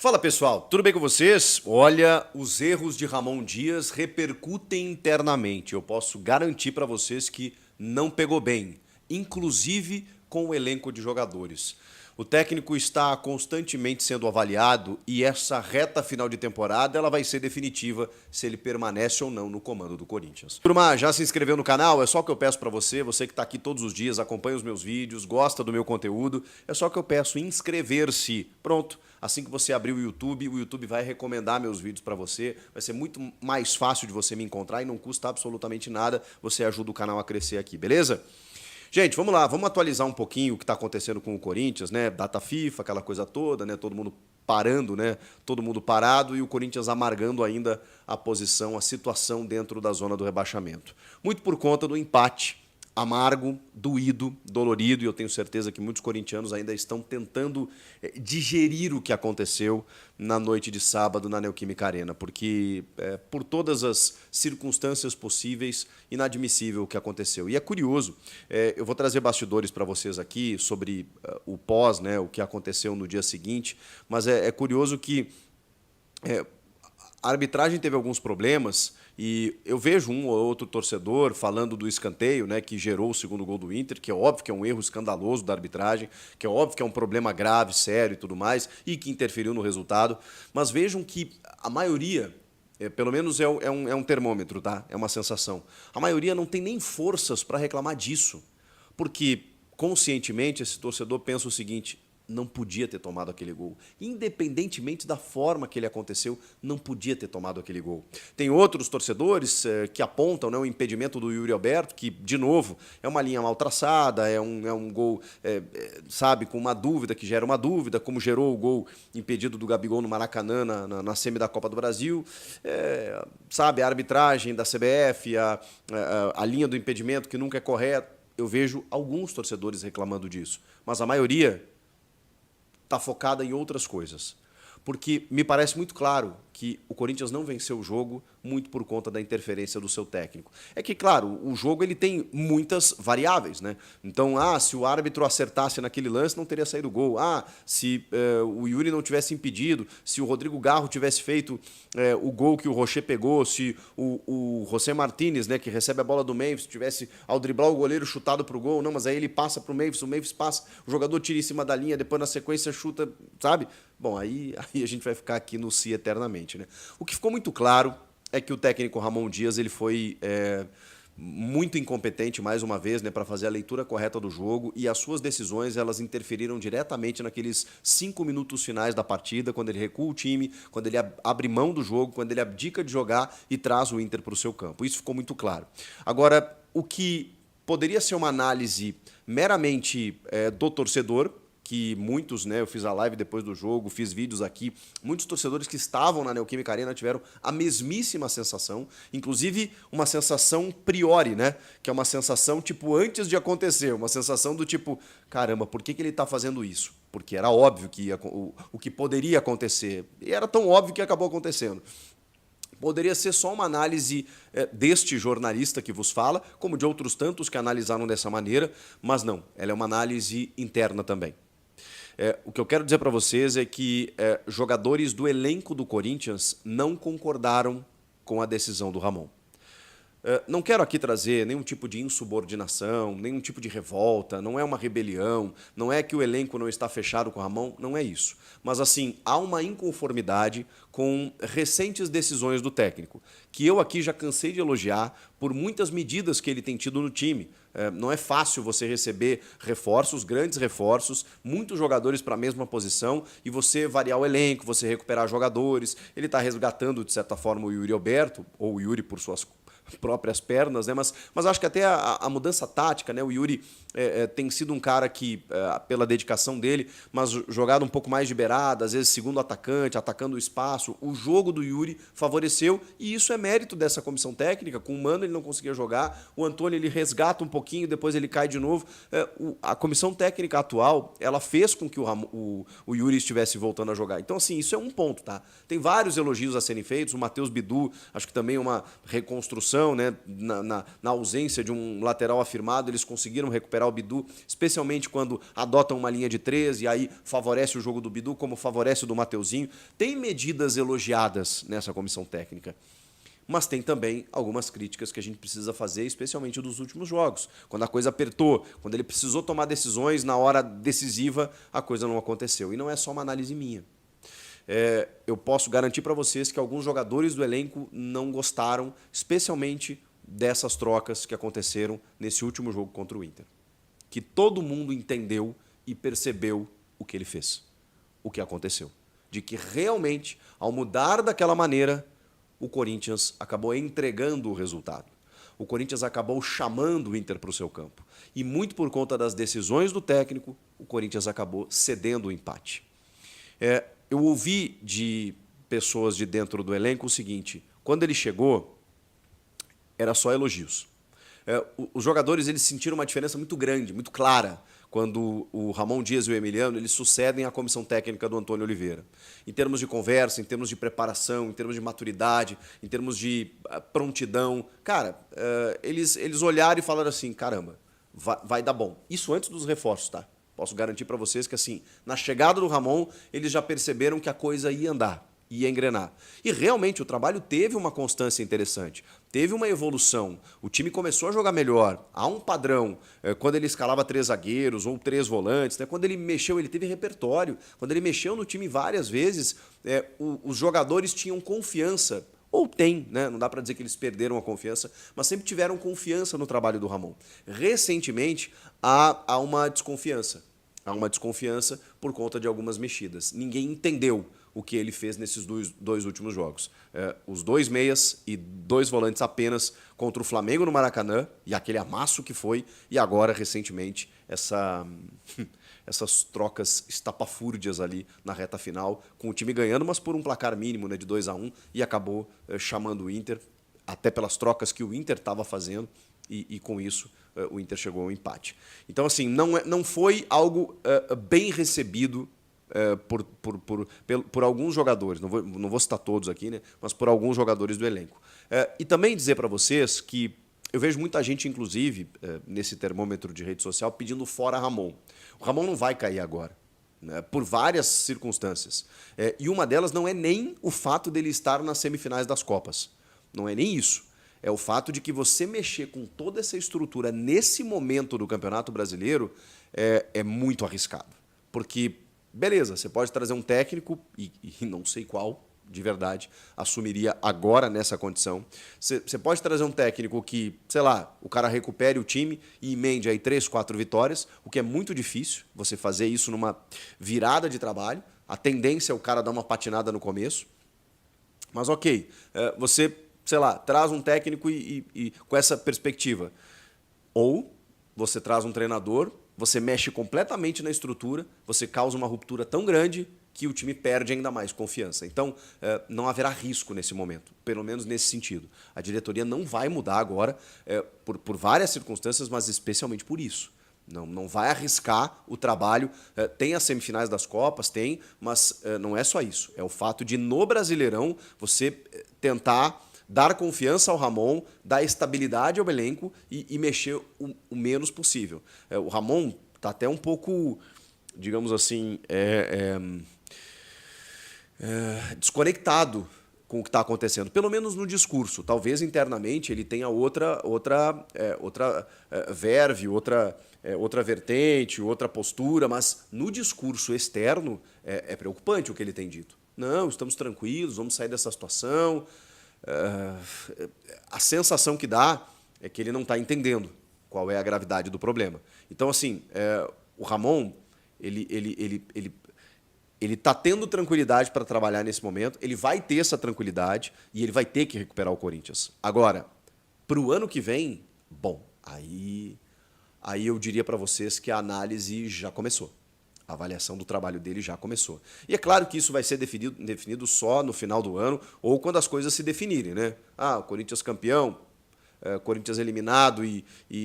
Fala pessoal, tudo bem com vocês? Olha, os erros de Ramon Dias repercutem internamente. Eu posso garantir para vocês que não pegou bem, inclusive com o elenco de jogadores. O técnico está constantemente sendo avaliado e essa reta final de temporada ela vai ser definitiva se ele permanece ou não no comando do Corinthians. Turma, já se inscreveu no canal? É só o que eu peço para você, você que está aqui todos os dias, acompanha os meus vídeos, gosta do meu conteúdo, é só o que eu peço, inscrever-se. Pronto. Assim que você abrir o YouTube vai recomendar meus vídeos para você. Vai ser muito mais fácil de você me encontrar e não custa absolutamente nada. Você ajuda o canal a crescer aqui, beleza? Gente, vamos lá, vamos atualizar um pouquinho o que está acontecendo com o Corinthians, né? Data FIFA, aquela coisa toda, né? Todo mundo parando, né? Todo mundo parado e o Corinthians amargando ainda a posição, a situação dentro da zona do rebaixamento. Muito por conta do empate amargo, doído, dolorido, e eu tenho certeza que muitos corintianos ainda estão tentando digerir o que aconteceu na noite de sábado na Neoquímica Arena, porque por todas as circunstâncias possíveis, inadmissível o que aconteceu. E é curioso, eu vou trazer bastidores para vocês aqui sobre o pós, né, o que aconteceu no dia seguinte, mas é curioso que a arbitragem teve alguns problemas e eu vejo um ou outro torcedor falando do escanteio, né, que gerou o segundo gol do Inter, que é óbvio que é um erro escandaloso da arbitragem, que é óbvio que é um problema grave, sério e tudo mais, e que interferiu no resultado. Mas vejam que a maioria, pelo menos é um termômetro, tá? É uma sensação. A maioria não tem nem forças para reclamar disso, porque conscientemente esse torcedor pensa o seguinte: não podia ter tomado aquele gol. Independentemente da forma que ele aconteceu, não podia ter tomado aquele gol. Tem outros torcedores que apontam, né, o impedimento do Yuri Alberto, que, de novo, é uma linha mal traçada, é um gol, sabe, com uma dúvida, que gera uma dúvida, como gerou o gol impedido do Gabigol no Maracanã, na semi da Copa do Brasil. Sabe, a arbitragem da CBF, a linha do impedimento, que nunca é correta. Eu vejo alguns torcedores reclamando disso, mas a maioria está focada em outras coisas. Porque me parece muito claro que o Corinthians não venceu o jogo muito por conta da interferência do seu técnico. É que, claro, o jogo ele tem muitas variáveis, né? Então, se o árbitro acertasse naquele lance, não teria saído gol. Se o Yuri não tivesse impedido, se o Rodrigo Garro tivesse feito o gol que o Rocher pegou, se o José Martínez, né, que recebe a bola do Memphis, tivesse, ao driblar o goleiro, chutado para o gol, não, mas aí ele passa para o Memphis passa, o jogador tira em cima da linha, depois na sequência chuta, sabe? Bom, aí a gente vai ficar aqui no si eternamente, né? O que ficou muito claro é que o técnico Ramon Dias ele foi muito incompetente, mais uma vez, né, para fazer a leitura correta do jogo, e as suas decisões elas interferiram diretamente naqueles 5 minutos finais da partida, quando ele recua o time, quando ele abre mão do jogo, quando ele abdica de jogar e traz o Inter para o seu campo. Isso ficou muito claro. Agora, o que poderia ser uma análise meramente do torcedor, que muitos, né, eu fiz a live depois do jogo, fiz vídeos aqui, muitos torcedores que estavam na Neoquímica Arena tiveram a mesmíssima sensação, inclusive uma sensação priori, né, que é uma sensação tipo antes de acontecer, uma sensação do tipo, caramba, por que ele está fazendo isso? Porque era óbvio que o que poderia acontecer, e era tão óbvio que acabou acontecendo. Poderia ser só uma análise deste jornalista que vos fala, como de outros tantos que analisaram dessa maneira, mas não, ela é uma análise interna também. O que eu quero dizer para vocês é que jogadores do elenco do Corinthians não concordaram com a decisão do Ramon. Não quero aqui trazer nenhum tipo de insubordinação, nenhum tipo de revolta, não é uma rebelião, não é que o elenco não está fechado com o Ramon, não é isso. Mas, assim, há uma inconformidade com recentes decisões do técnico, que eu aqui já cansei de elogiar por muitas medidas que ele tem tido no time. Não é fácil você receber reforços, grandes reforços, muitos jogadores para a mesma posição e você variar o elenco, você recuperar jogadores. Ele está resgatando, de certa forma, o Yuri Alberto, ou o Yuri por suas próprias pernas, né? Mas acho que até a mudança tática, né? O Yuri tem sido um cara que, pela dedicação dele, mas jogado um pouco mais de beirada, às vezes segundo atacante, atacando o espaço, o jogo do Yuri favoreceu e isso é mérito dessa comissão técnica. Com o Mano ele não conseguia jogar, o Antônio ele resgata um pouquinho, depois ele cai de novo. A comissão técnica atual, ela fez com que o Yuri estivesse voltando a jogar. Então, assim, isso é um ponto, tá? Tem vários elogios a serem feitos, o Matheus Bidu, acho que também uma reconstrução situação, né? Na ausência de um lateral afirmado, eles conseguiram recuperar o Bidu, especialmente quando adotam uma linha de 3 e aí favorece o jogo do Bidu, como favorece o do Mateuzinho. Tem medidas elogiadas nessa comissão técnica. Mas tem também algumas críticas que a gente precisa fazer, especialmente dos últimos jogos. Quando a coisa apertou, quando ele precisou tomar decisões na hora decisiva, a coisa não aconteceu. E não é só uma análise minha. Eu posso garantir para vocês que alguns jogadores do elenco não gostaram, especialmente dessas trocas que aconteceram nesse último jogo contra o Inter. Que todo mundo entendeu e percebeu o que ele fez, o que aconteceu. De que realmente, ao mudar daquela maneira, o Corinthians acabou entregando o resultado. O Corinthians acabou chamando o Inter para o seu campo. E muito por conta das decisões do técnico, o Corinthians acabou cedendo o empate. Eu ouvi de pessoas de dentro do elenco o seguinte: quando ele chegou, era só elogios. Os jogadores eles sentiram uma diferença muito grande, muito clara, quando o Ramon Dias e o Emiliano eles sucedem à comissão técnica do Antônio Oliveira. Em termos de conversa, em termos de preparação, em termos de maturidade, em termos de prontidão. Cara, eles olharam e falaram assim, caramba, vai dar bom. Isso antes dos reforços, tá? Posso garantir para vocês que, assim, na chegada do Ramon, eles já perceberam que a coisa ia andar, ia engrenar. E realmente o trabalho teve uma constância interessante, teve uma evolução. O time começou a jogar melhor, há um padrão. Quando ele escalava 3 zagueiros ou 3 volantes, né? Quando ele mexeu, ele teve repertório. Quando ele mexeu no time várias vezes, os jogadores tinham confiança. Ou tem, né? Não dá para dizer que eles perderam a confiança, mas sempre tiveram confiança no trabalho do Ramon. Recentemente, há uma desconfiança. Há uma desconfiança por conta de algumas mexidas. Ninguém entendeu o que ele fez nesses dois últimos jogos. Os 2 meias e 2 volantes apenas contra o Flamengo no Maracanã, e aquele amasso que foi, e agora, recentemente, essas trocas estapafúrdias ali na reta final, com o time ganhando, mas por um placar mínimo, né, de 2-1, e acabou chamando o Inter, até pelas trocas que o Inter estava fazendo, e com isso o Inter chegou ao empate. Então, assim, não foi algo bem recebido por alguns jogadores, não vou citar todos aqui, né, mas por alguns jogadores do elenco. E também dizer para vocês que eu vejo muita gente, inclusive, nesse termômetro de rede social, pedindo fora Ramon. O Ramon não vai cair agora, né, por várias circunstâncias. E uma delas não é nem o fato dele estar nas semifinais das Copas. Não é nem isso. É o fato de que você mexer com toda essa estrutura nesse momento do Campeonato Brasileiro é muito arriscado. Porque, beleza, você pode trazer um técnico, e não sei qual, de verdade, assumiria agora nessa condição. Você pode trazer um técnico que, sei lá, o cara recupere o time e emende aí 3, 4 vitórias, o que é muito difícil, você fazer isso numa virada de trabalho. A tendência é o cara dar uma patinada no começo. Mas ok, você, sei lá, traz um técnico e com essa perspectiva. Ou você traz um treinador, você mexe completamente na estrutura, você causa uma ruptura tão grande que o time perde ainda mais confiança. Então, não haverá risco nesse momento, pelo menos nesse sentido. A diretoria não vai mudar agora, por várias circunstâncias, mas especialmente por isso. Não vai arriscar o trabalho. Tem as semifinais das Copas, tem, mas não é só isso. É o fato de, no Brasileirão, você tentar dar confiança ao Ramon, dar estabilidade ao elenco e mexer o menos possível. O Ramon está até um pouco, digamos assim, desconectado com o que está acontecendo, pelo menos no discurso. Talvez internamente ele tenha outra verve, outra vertente, outra postura, mas no discurso externo é preocupante o que ele tem dito. Não, estamos tranquilos, vamos sair dessa situação. A sensação que dá é que ele não está entendendo qual é a gravidade do problema. Então, assim, o Ramon, ele está tendo tranquilidade para trabalhar nesse momento, ele vai ter essa tranquilidade e ele vai ter que recuperar o Corinthians. Agora, para o ano que vem, bom, aí eu diria para vocês que a análise já começou. A avaliação do trabalho dele já começou. E é claro que isso vai ser definido só no final do ano ou quando as coisas se definirem, né? O Corinthians campeão, Corinthians eliminado,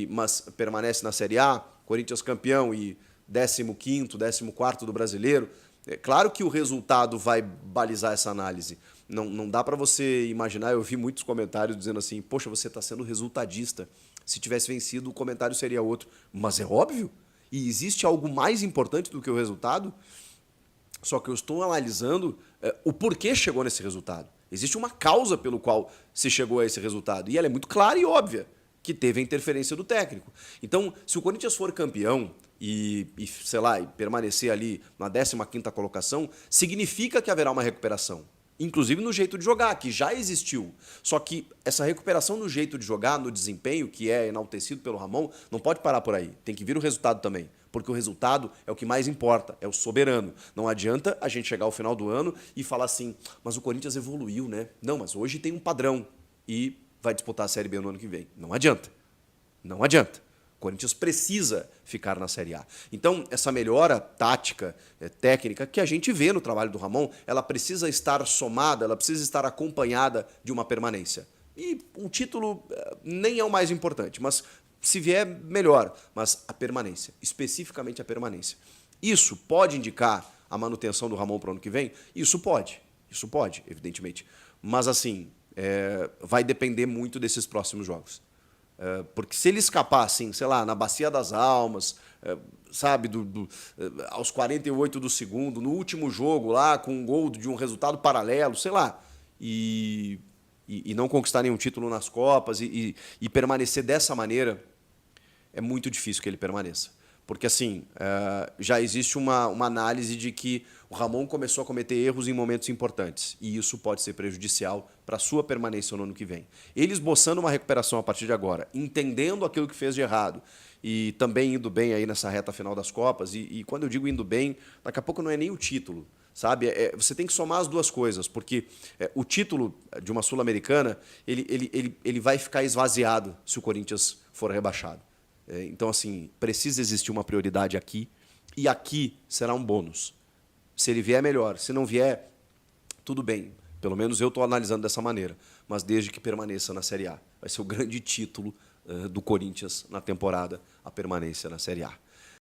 mas permanece na Série A, Corinthians campeão e 15º, 14º do Brasileiro. É claro que o resultado vai balizar essa análise. Não dá para você imaginar, eu vi muitos comentários dizendo assim, poxa, você está sendo resultadista. Se tivesse vencido, o comentário seria outro. Mas é óbvio. E existe algo mais importante do que o resultado? Só que eu estou analisando o porquê chegou nesse resultado. Existe uma causa pelo qual se chegou a esse resultado. E ela é muito clara e óbvia, que teve a interferência do técnico. Então, se o Corinthians for campeão sei lá, e permanecer ali na 15ª colocação, significa que haverá uma recuperação. Inclusive no jeito de jogar, que já existiu. Só que essa recuperação no jeito de jogar, no desempenho, que é enaltecido pelo Ramon, não pode parar por aí. Tem que vir o resultado também. Porque o resultado é o que mais importa, é o soberano. Não adianta a gente chegar ao final do ano e falar assim, mas o Corinthians evoluiu, né? Não, mas hoje tem um padrão e vai disputar a Série B no ano que vem. Não adianta. Não adianta. O Corinthians precisa ficar na Série A. Então, essa melhora tática, técnica, que a gente vê no trabalho do Ramon, ela precisa estar somada, ela precisa estar acompanhada de uma permanência. E o título nem é o mais importante, mas se vier, melhor. Mas a permanência, especificamente a permanência. Isso pode indicar a manutenção do Ramon para o ano que vem? Isso pode, evidentemente. Mas, assim, vai depender muito desses próximos jogos. Porque se ele escapar, assim, sei lá, na Bacia das Almas, sabe, aos 48 do segundo, no último jogo lá, com um gol de um resultado paralelo, sei lá, e não conquistar nenhum título nas Copas e permanecer dessa maneira, é muito difícil que ele permaneça. Porque, assim, já existe uma análise de que o Ramon começou a cometer erros em momentos importantes. E isso pode ser prejudicial para a sua permanência no ano que vem. Ele esboçando uma recuperação a partir de agora, entendendo aquilo que fez de errado e também indo bem aí nessa reta final das Copas. E quando eu digo indo bem, daqui a pouco não é nem o título, sabe? Você tem que somar as duas coisas, porque o título de uma Sul-Americana, ele vai ficar esvaziado se o Corinthians for rebaixado. Então, assim, precisa existir uma prioridade aqui, e aqui será um bônus. Se ele vier, melhor. Se não vier, tudo bem. Pelo menos eu estou analisando dessa maneira. Mas desde que permaneça na Série A. Vai ser o grande título do Corinthians na temporada, a permanência na Série A.